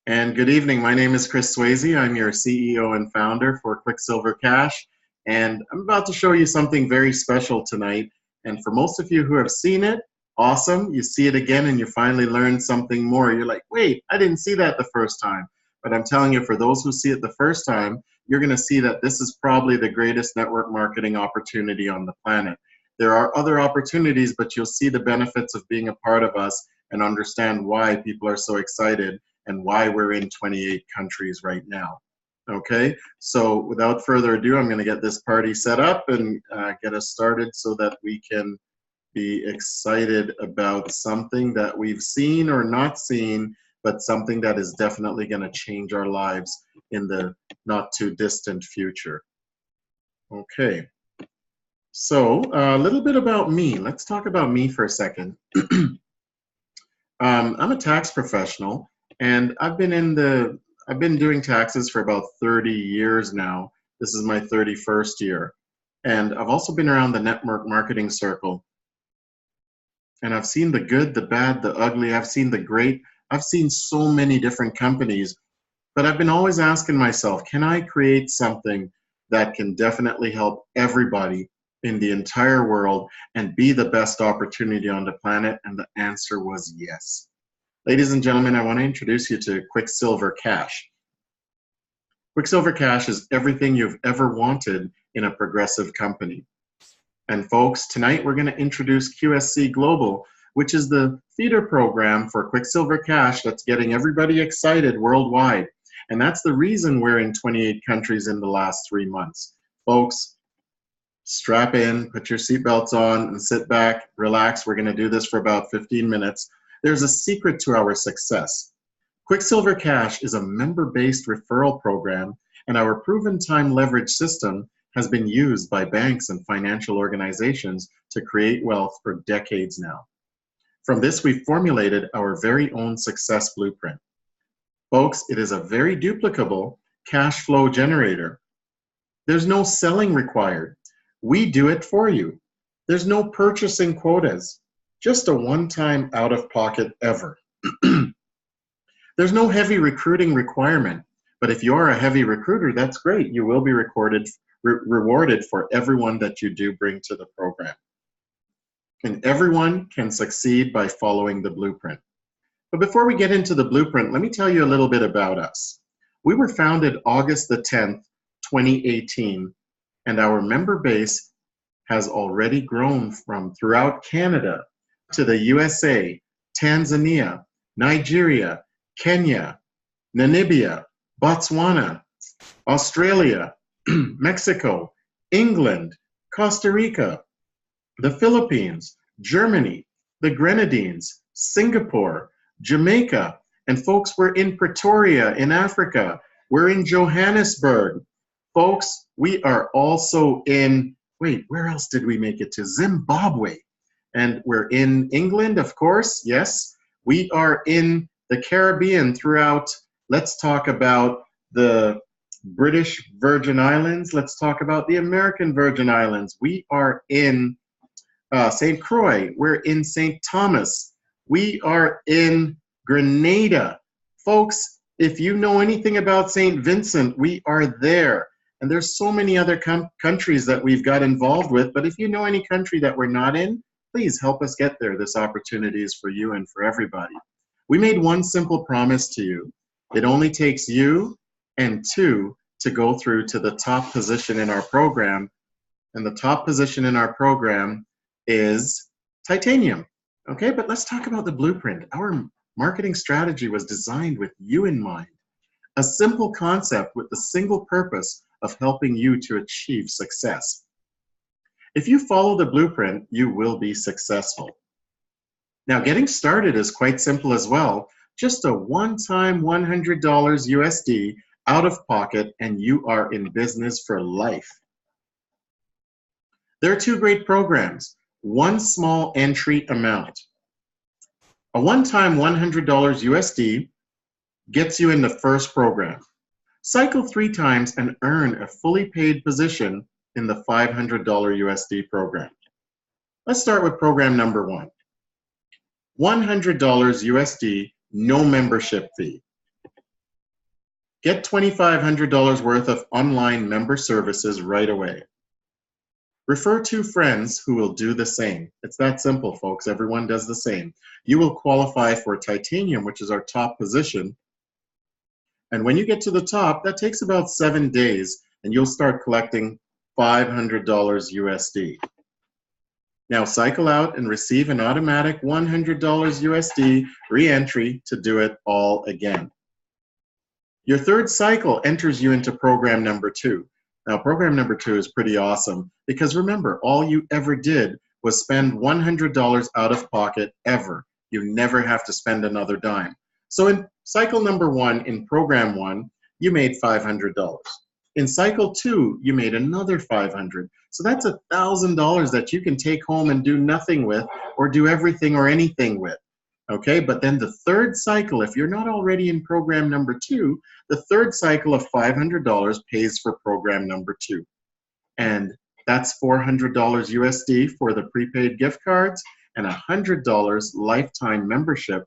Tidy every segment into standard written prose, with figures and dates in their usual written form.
And good evening. My name is Chris Swayze. I'm your CEO and founder for Quicksilver Cash. And I'm about to show you something very special tonight. And for most of you who have seen it, awesome. You see it again and you finally learn something more. You're like, wait, I didn't see that the first time. But I'm telling you, for those who see it the first time, you're going to see that this is probably the greatest network marketing opportunity on the planet. There are other opportunities, but you'll see the benefits of being a part of us and understand why people are so excited and why we're in 28 countries right now. Okay, so without further ado, I'm going to get this party set up and get us started so that we can be excited about something that we've seen or not seen, but something that is definitely going to change our lives in the not too distant future. Okay, so a little bit about me. Let's talk about me for a second. I'm a tax professional, and I've been doing taxes for about 30 years now. This is my 31st year. And I've also been around the network marketing circle. And I've seen the good, the bad, the ugly. I've seen the great. I've seen so many different companies. But I've been always asking myself, can I create something that can definitely help everybody in the entire world and be the best opportunity on the planet? And the answer was yes. Ladies and gentlemen, I want to introduce you to Quicksilver Cash. Quicksilver Cash is everything you've ever wanted in a progressive company. And folks, tonight we're going to introduce QSC Global, which is the feeder program for Quicksilver Cash that's getting everybody excited worldwide. And that's the reason we're in 28 countries in the last 3 months. Folks, strap in, put your seatbelts on, and sit back, relax. We're going to do this for about 15 minutes. There's a secret to our success. Quicksilver Cash is a member-based referral program, and our proven time leverage system has been used by banks and financial organizations to create wealth for decades now. From this, we've formulated our very own success blueprint. Folks, it is a very duplicable cash flow generator. There's no selling required. We do it for you. There's no purchasing quotas. Just a one-time out-of-pocket ever. There's no heavy recruiting requirement, but if you're a heavy recruiter, that's great. You will be rewarded for everyone that you do bring to the program. And everyone can succeed by following the blueprint. But before we get into the blueprint, let me tell you a little bit about us. We were founded August the 10th, 2018, and our member base has already grown from throughout Canada to the USA, Tanzania, Nigeria, Kenya, Namibia, Botswana, Australia, Mexico, England, Costa Rica, the Philippines, Germany, the Grenadines, Singapore, Jamaica, and folks, we're in Pretoria in Africa. We're in Johannesburg. Folks, we are also in, wait, where else did we make it to? Zimbabwe. And we're in England, of course, yes. We are in the Caribbean throughout. Let's talk about the British Virgin Islands. Let's talk about the American Virgin Islands. We are in St. Croix. We're in St. Thomas. We are in Grenada. Folks, if you know anything about St. Vincent, we are there. And there's so many other countries that we've got involved with, but if you know any country that we're not in, please help us get there. This opportunity is for you and for everybody. We made one simple promise to you. It only takes you and two to go through to the top position in our program. And the top position in our program is titanium. Okay, but let's talk about the blueprint. Our marketing strategy was designed with you in mind. A simple concept with the single purpose of helping you to achieve success. If you follow the blueprint, you will be successful. Now, getting started is quite simple as well. Just a one-time $100 USD out of pocket, and you are in business for life. There are two great programs. One small entry amount. A one-time $100 USD gets you in the first program. Cycle 3 times and earn a fully paid position in the $500 USD program. Let's start with program number 1. $100 USD, no membership fee. Get $2,500 worth of online member services right away. Refer 2 friends who will do the same. It's that simple, folks. Everyone does the same. You will qualify for titanium, which is our top position. And when you get to the top, that takes about 7 days, and you'll start collecting $500 USD. Now cycle out and receive an automatic $100 USD re-entry to do it all again. Your third cycle enters you into program number 2. Now, program number 2 is pretty awesome because remember, all you ever did was spend $100 out of pocket ever. You never have to spend another dime. So in cycle number 1, in program 1, you made $500. In cycle 2, you made another $500. So that's $1,000 that you can take home and do nothing with or do everything or anything with. Okay, but then the third cycle, if you're not already in program number 2, the third cycle of $500 pays for program number 2. And that's $400 USD for the prepaid gift cards and $100 lifetime membership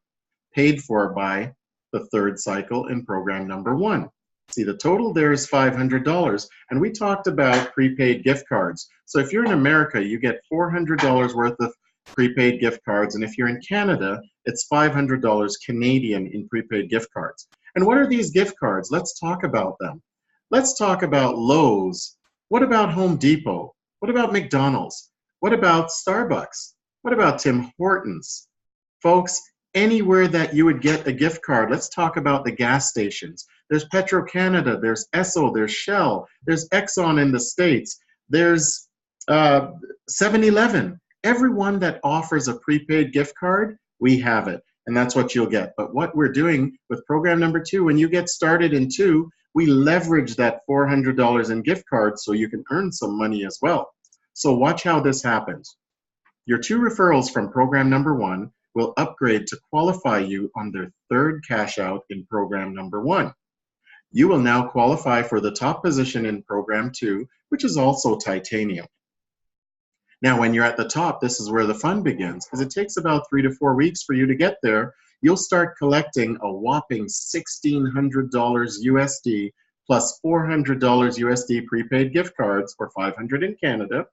paid for by the third cycle in program number 1. See, the total there is $500, and we talked about prepaid gift cards. So if you're in America, you get $400 worth of prepaid gift cards, and if you're in Canada, it's $500 Canadian in prepaid gift cards. And what are these gift cards? Let's talk about them. Let's talk about Lowe's. What about Home Depot? What about McDonald's? What about Starbucks? What about Tim Hortons? Folks, anywhere that you would get a gift card, let's talk about the gas stations. There's Petro-Canada, there's Esso, there's Shell, there's Exxon in the States, there's 7-Eleven. Everyone that offers a prepaid gift card, we have it, and that's what you'll get. But what we're doing with program number 2, when you get started in 2, we leverage that $400 in gift cards so you can earn some money as well. So watch how this happens. Your 2 referrals from program number 1 will upgrade to qualify you on their third cash out in program number 1. You will now qualify for the top position in program 2, which is also titanium. Now, when you're at the top, this is where the fun begins, because it takes about 3 to 4 weeks for you to get there. You'll start collecting a whopping $1,600 USD plus $400 USD prepaid gift cards, or $500 in Canada,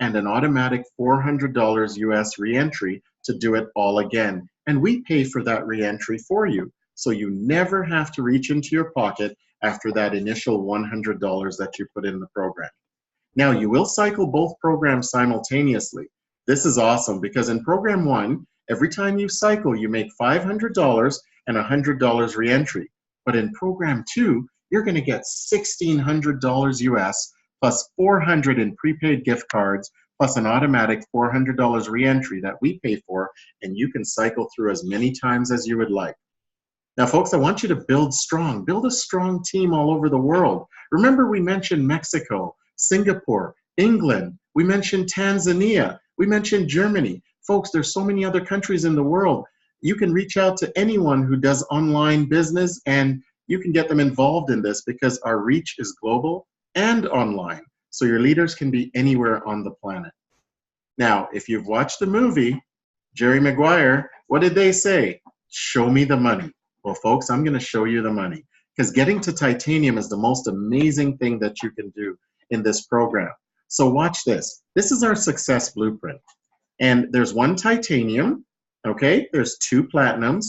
and an automatic $400 US re-entry to do it all again. And we pay for that re-entry for you, so you never have to reach into your pocket after that initial $100 that you put in the program. Now, you will cycle both programs simultaneously. This is awesome because in program 1, every time you cycle, you make $500 and $100 re-entry. But in program 2, you're going to get $1,600 US plus $400 in prepaid gift cards plus an automatic $400 re-entry that we pay for, and you can cycle through as many times as you would like. Now, folks, I want you to build strong. Build a strong team all over the world. Remember, we mentioned Mexico, Singapore, England. We mentioned Tanzania. We mentioned Germany. Folks, there's so many other countries in the world. You can reach out to anyone who does online business, and you can get them involved in this because our reach is global and online. So your leaders can be anywhere on the planet. Now, if you've watched the movie, Jerry Maguire, what did they say? Show me the money. Well, folks, I'm going to show you the money because getting to titanium is the most amazing thing that you can do in this program. So watch this. This is our success blueprint. And there's 1 titanium, okay? There's 2 platinums,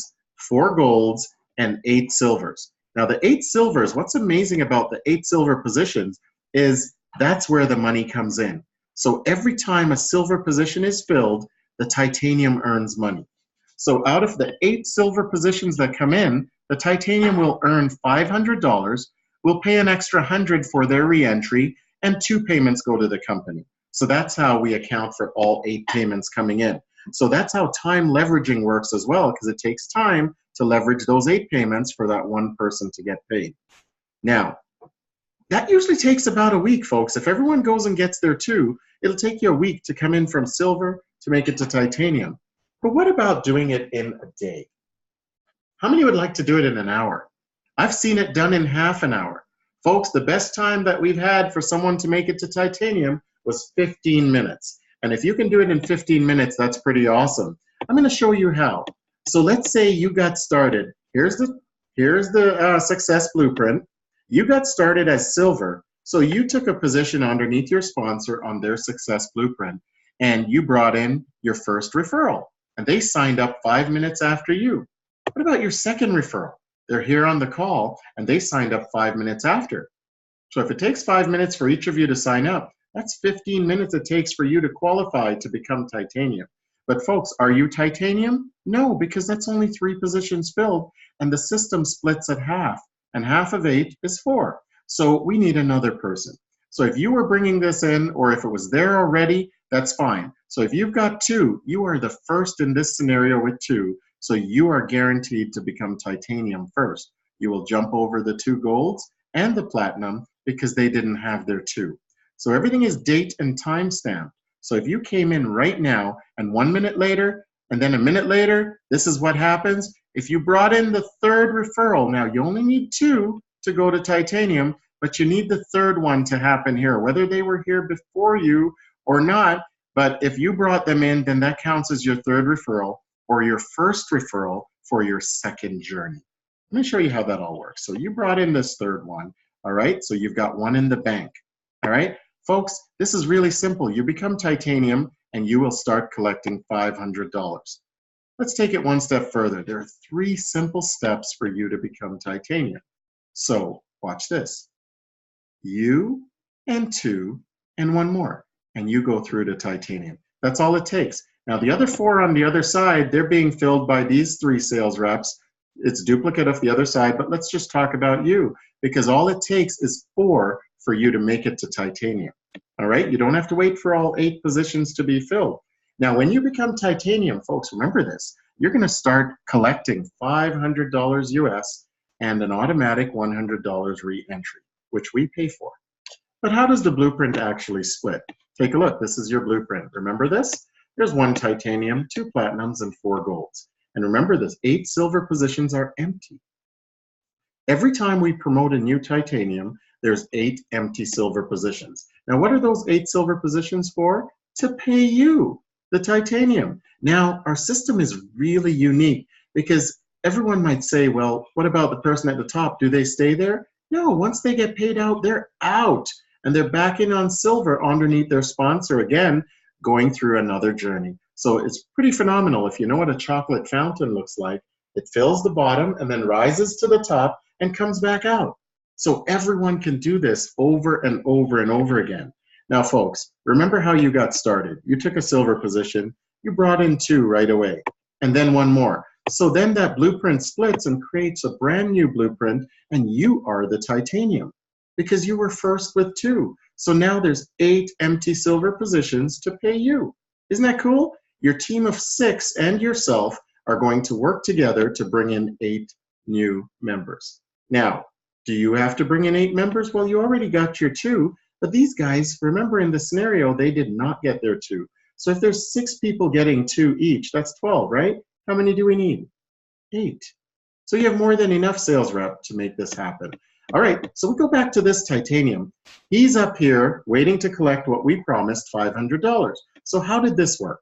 4 golds, and 8 silvers. Now the 8 silvers, what's amazing about the 8 silver positions is that's where the money comes in. So every time a silver position is filled, the titanium earns money. So out of the 8 silver positions that come in, the titanium will earn $500, will pay an extra $100 for their re-entry, and 2 payments go to the company. So that's how we account for all 8 payments coming in. So that's how time leveraging works as well, because it takes time to leverage those 8 payments for that 1 person to get paid. Now, that usually takes about a week, folks. If everyone goes and gets their 2, it'll take you a week to come in from silver to make it to titanium. But what about doing it in a day? How many would like to do it in an hour? I've seen it done in half an hour. Folks, the best time that we've had for someone to make it to titanium was 15 minutes. And if you can do it in 15 minutes, that's pretty awesome. I'm going to show you how. So let's say you got started. Here's the success blueprint. You got started as silver, so you took a position underneath your sponsor on their success blueprint, and you brought in your first referral, and they signed up 5 minutes after you. What about your second referral? They're here on the call, and they signed up 5 minutes after. So if it takes 5 minutes for each of you to sign up, that's 15 minutes it takes for you to qualify to become titanium. But folks, are you titanium? No, because that's only 3 positions filled, and the system splits at half, and half of 8 is 4. So we need another person. So if you were bringing this in, or if it was there already, that's fine. So if you've got 2, you are the first in this scenario with 2, so you are guaranteed to become titanium first. You will jump over the 2 golds and the platinum because they didn't have their 2. So everything is date and time stamped. So if you came in right now and 1 minute later, and then a minute later, this is what happens. If you brought in the 3rd referral, now you only need 2 to go to titanium, but you need the 3rd one to happen here, whether they were here before you or not. But if you brought them in, then that counts as your 3rd referral or your 1st referral for your 2nd journey. Let me show you how that all works. So you brought in this 3rd one, all right? So you've got 1 in the bank, all right? Folks, this is really simple. You become titanium and you will start collecting $500. Let's take it one step further. There are 3 simple steps for you to become titanium. So watch this. You and 2 and 1 more, and you go through to titanium. That's all it takes. Now the other 4 on the other side, they're being filled by these 3 sales reps. It's duplicate of the other side, but let's just talk about you, because all it takes is 4 for you to make it to titanium. All right, you don't have to wait for all 8 positions to be filled. Now, when you become titanium, folks, remember this, you're gonna start collecting $500 US and an automatic $100 re-entry, which we pay for. But how does the blueprint actually split? Take a look, this is your blueprint. Remember this? There's 1 titanium, 2 platinums, and 4 golds. And remember this, 8 silver positions are empty. Every time we promote a new titanium, there's 8 empty silver positions. Now, what are those 8 silver positions for? To pay you, the titanium. Now, our system is really unique because everyone might say, well, what about the person at the top? Do they stay there? No, once they get paid out, they're out. And they're back in on silver underneath their sponsor again, going through another journey. So it's pretty phenomenal. If you know what a chocolate fountain looks like, it fills the bottom and then rises to the top and comes back out. So everyone can do this over and over and over again. Now, folks, remember how you got started. You took a silver position, you brought in 2 right away, and then 1 more. So then that blueprint splits and creates a brand new blueprint, and you are the titanium because you were first with 2. So now there's 8 empty silver positions to pay you. Isn't that cool? Your team of 6 and yourself are going to work together to bring in 8 new members. Now, do you have to bring in 8 members? Well, you already got your 2, but these guys, remember in the scenario, they did not get their 2. So if there's 6 people getting 2 each, that's 12, right? How many do we need? 8. So you have more than enough sales rep to make this happen. All right, so we go back to this titanium. He's up here waiting to collect what we promised, $500. So how did this work?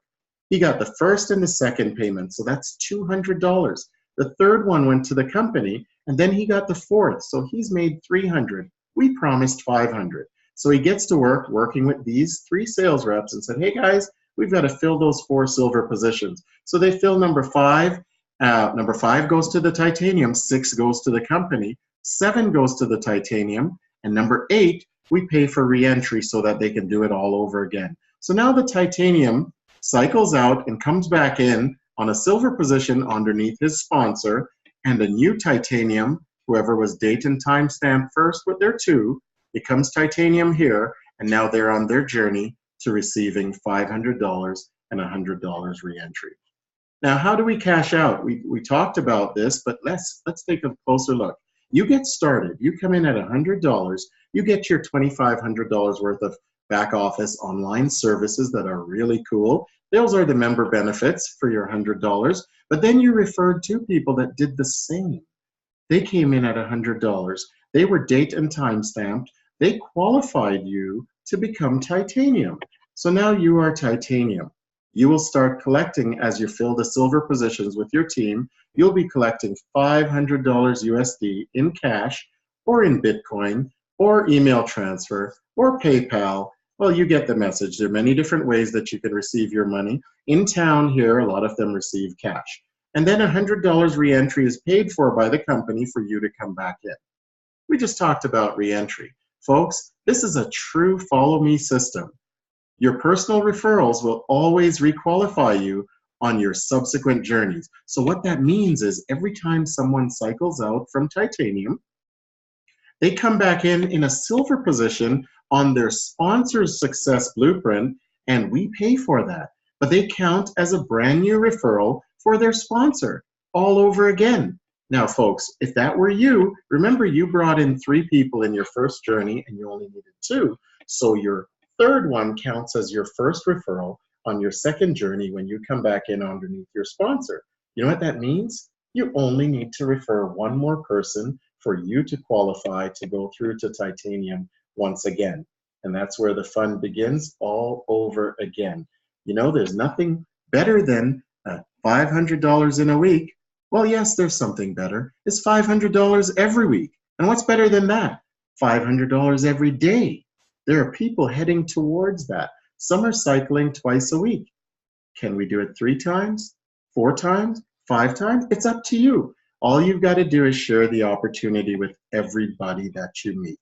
He got the 1st and the 2nd payment, so that's $200. The 3rd one went to the company, and then he got the 4th, so he's made $300. We promised $500. So he gets to work working with these 3 sales reps and said, hey guys, we've got to fill those 4 silver positions. So they fill number 5. Number 5 goes to the titanium, 6 goes to the company, 7 goes to the titanium, and number 8, we pay for re-entry so that they can do it all over again. So now the titanium cycles out and comes back in on a silver position underneath his sponsor, and a new titanium, whoever was date and time stamped first with their 2, becomes titanium here, and now they're on their journey to receiving $500 and $100 re-entry. Now, how do we cash out? We talked about this, but let's take a closer look. You get started, you come in at $100, you get your $2,500 worth of back office online services that are really cool. Those are the member benefits for your $100, but then you referred 2 people that did the same. They came in at $100. They were date and time stamped. They qualified you to become titanium. So now you are titanium. You will start collecting as you fill the silver positions with your team. You'll be collecting $500 USD in cash or in Bitcoin, or email transfer, or PayPal. Well, you get the message. There are many different ways that you can receive your money. In town here, a lot of them receive cash. And then $100 reentry is paid for by the company for you to come back in. We just talked about reentry. Folks, this is a true follow me system. Your personal referrals will always requalify you on your subsequent journeys. So what that means is every time someone cycles out from titanium, they come back in a silver position on their sponsor's success blueprint, and we pay for that. But they count as a brand new referral for their sponsor all over again. Now, folks, if that were you, remember you brought in 3 people in your first journey and you only needed 2. So your third one counts as your first referral on your second journey when you come back in underneath your sponsor. You know what that means? You only need to refer 1 more person for you to qualify to go through to titanium once again. And that's where the fun begins all over again. You know, there's nothing better than $500 in a week. Well, yes, there's something better. It's $500 every week. And what's better than that? $500 every day. There are people heading towards that. Some are cycling twice a week. Can we do it 3 times, 4 times, 5 times? It's up to you. All you've got to do is share the opportunity with everybody that you meet.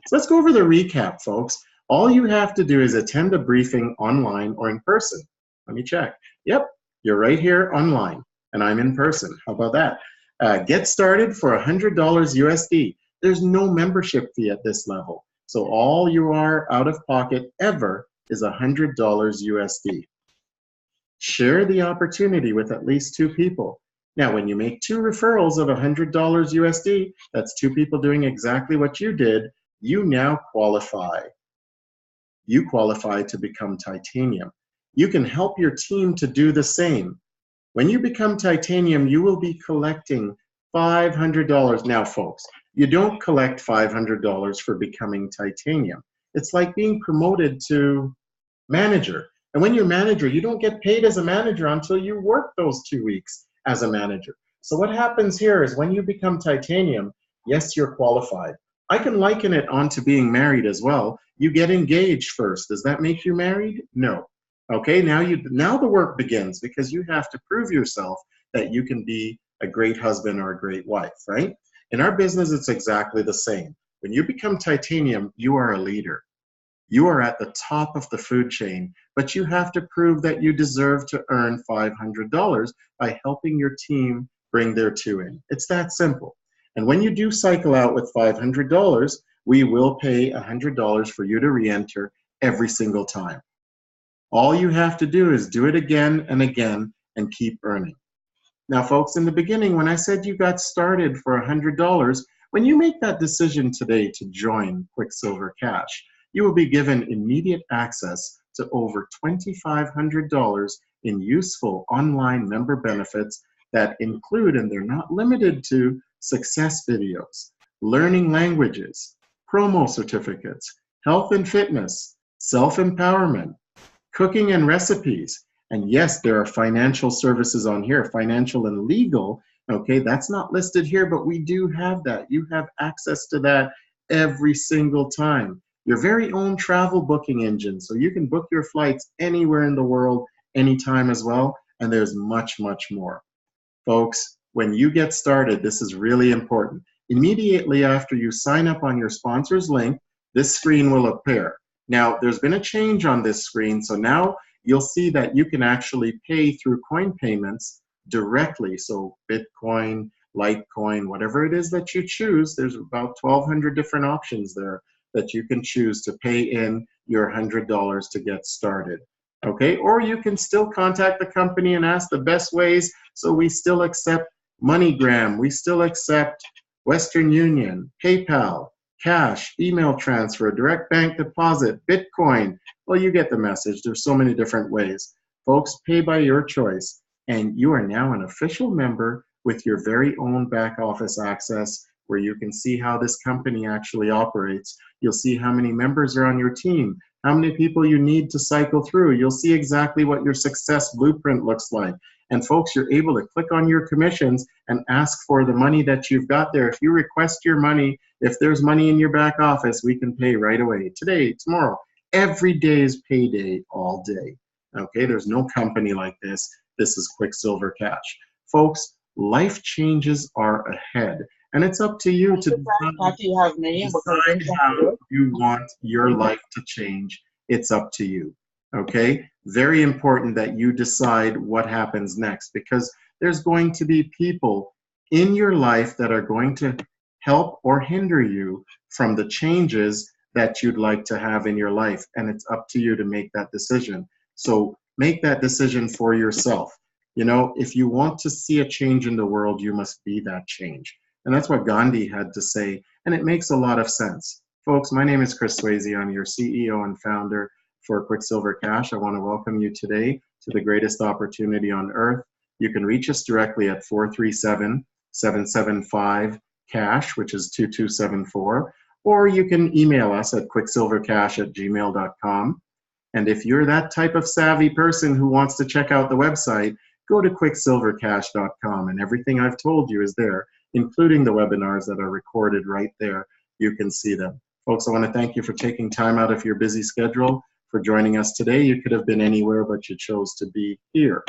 So let's go over the recap, folks. All you have to do is attend a briefing online or in person. Let me check. Yep, you're right here online, and I'm in person. How about that? Get started for $100 USD. There's no membership fee at this level. So all you are out of pocket ever is $100 USD. Share the opportunity with at least 2 people. Now, when you make 2 referrals of $100 USD, that's 2 people doing exactly what you did, you now qualify. You qualify to become titanium. You can help your team to do the same. When you become titanium, you will be collecting $500. Now, folks, you don't collect $500 for becoming titanium. It's like being promoted to manager. And when you're manager, you don't get paid as a manager until you work those 2 weeks as a manager. So what happens here is when you become titanium, yes, you're qualified. I can liken it onto being married as well. You get engaged first. Does that make you married? No. Okay, now the work begins because you have to prove yourself that you can be a great husband or a great wife, right? In our business, it's exactly the same. When you become titanium, you are a leader. You are at the top of the food chain, but you have to prove that you deserve to earn $500 by helping your team bring their 2 in. It's that simple. And when you do cycle out with $500, we will pay $100 for you to re-enter every single time. All you have to do is do it again and again and keep earning. Now, folks, in the beginning, when I said you got started for $100, when you make that decision today to join Quicksilver Cash, you will be given immediate access to over $2,500 in useful online member benefits that include, and they're not limited to, success videos, learning languages, promo certificates, health and fitness, self-empowerment, cooking and recipes. And yes, there are financial services on here, financial and legal. Okay, that's not listed here, but we do have that. You have access to that every single time. Your very own travel booking engine, so you can book your flights anywhere in the world, anytime as well, and there's much, much more. Folks, when you get started, this is really important. Immediately after you sign up on your sponsor's link, this screen will appear. Now, there's been a change on this screen, so now you'll see that you can actually pay through coin payments directly. So Bitcoin, Litecoin, whatever it is that you choose, there's about 1,200 different options there that you can choose to pay in your $100 to get started. Okay, or you can still contact the company and ask the best ways. So we still accept MoneyGram, we still accept Western Union, PayPal, cash, email transfer, direct bank deposit, Bitcoin. Well, you get the message. There's so many different ways. Folks, pay by your choice, and you are now an official member with your very own back office access where you can see how this company actually operates. You'll see how many members are on your team. how many people you need to cycle through. You'll see exactly what your success blueprint looks like. And folks, you're able to click on your commissions and ask for the money that you've got there. If you request your money, if there's money in your back office, we can pay right away. Today, tomorrow, every day is payday all day. Okay, there's no company like this. This is Quicksilver Cash. Folks, life changes are ahead. And it's up to you to decide how you want your life to change. It's up to you. Okay? Very important that you decide what happens next, because there's going to be people in your life that are going to help or hinder you from the changes that you'd like to have in your life. And it's up to you to make that decision. So make that decision for yourself. You know, if you want to see a change in the world, you must be that change. And that's what Gandhi had to say, and it makes a lot of sense. Folks, my name is Chris Swayze. I'm your CEO and founder for Quicksilver Cash. I want to welcome you today to the greatest opportunity on earth. You can reach us directly at 437-775-CASH, which is 2274, or you can email us at quicksilvercash@gmail.com. And if you're that type of savvy person who wants to check out the website, go to quicksilvercash.com, and everything I've told you is there, including the webinars that are recorded right there. You can see them. Folks, I want to thank you for taking time out of your busy schedule for joining us today. You could have been anywhere, but you chose to be here.